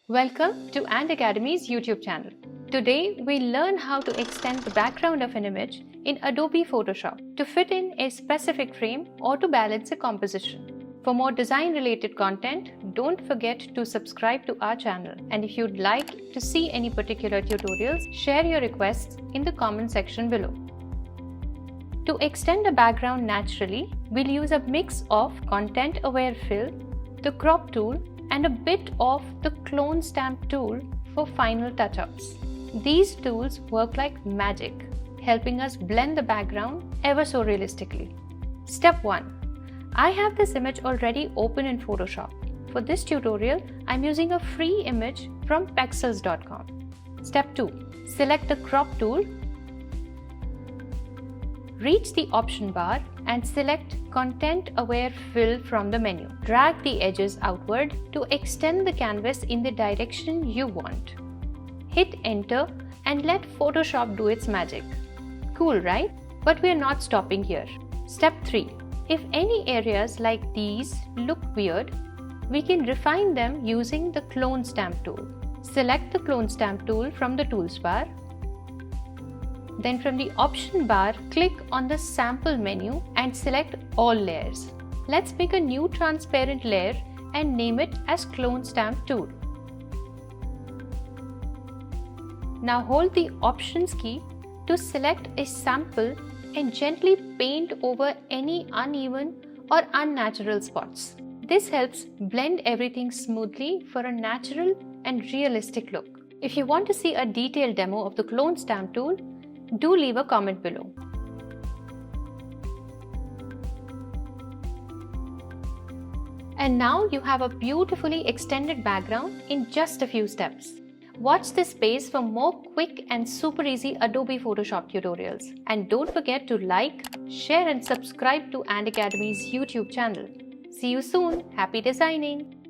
Welcome to And Academy's YouTube channel. Today, we learn how to extend the background of an image in Adobe Photoshop to fit in a specific frame or to balance a composition. For more design-related content, don't forget to subscribe to our channel. And if you'd like to see any particular tutorials, share your requests in the comment section below. To extend a background naturally, we'll use a mix of content-aware fill, the crop tool, and a bit of the clone stamp tool for final touch-ups. These tools work like magic, helping us blend the background ever so realistically. Step 1. I have this image already open in Photoshop. For this tutorial, I'm using a free image from pexels.com. Step 2. Select the crop tool. Reach the option bar and select Content Aware Fill from the menu. Drag the edges outward to extend the canvas in the direction you want. Hit Enter and let Photoshop do its magic. Cool, right? But we're not stopping here. Step 3. If any areas like these look weird, we can refine them using the Clone Stamp tool. Select the Clone Stamp tool from the Tools bar. Then from the option bar, click on the sample menu and select all layers. Let's make a new transparent layer and name it as Clone Stamp tool. Now hold the Options key to select a sample and gently paint over any uneven or unnatural spots. This helps blend everything smoothly for a natural and realistic look. If you want to see a detailed demo of the Clone Stamp tool, do leave a comment below. And now you have a beautifully extended background in just a few steps. Watch this space for more quick and super easy Adobe Photoshop tutorials. And don't forget to like, share and subscribe to And Academy's YouTube channel. See you soon. Happy designing!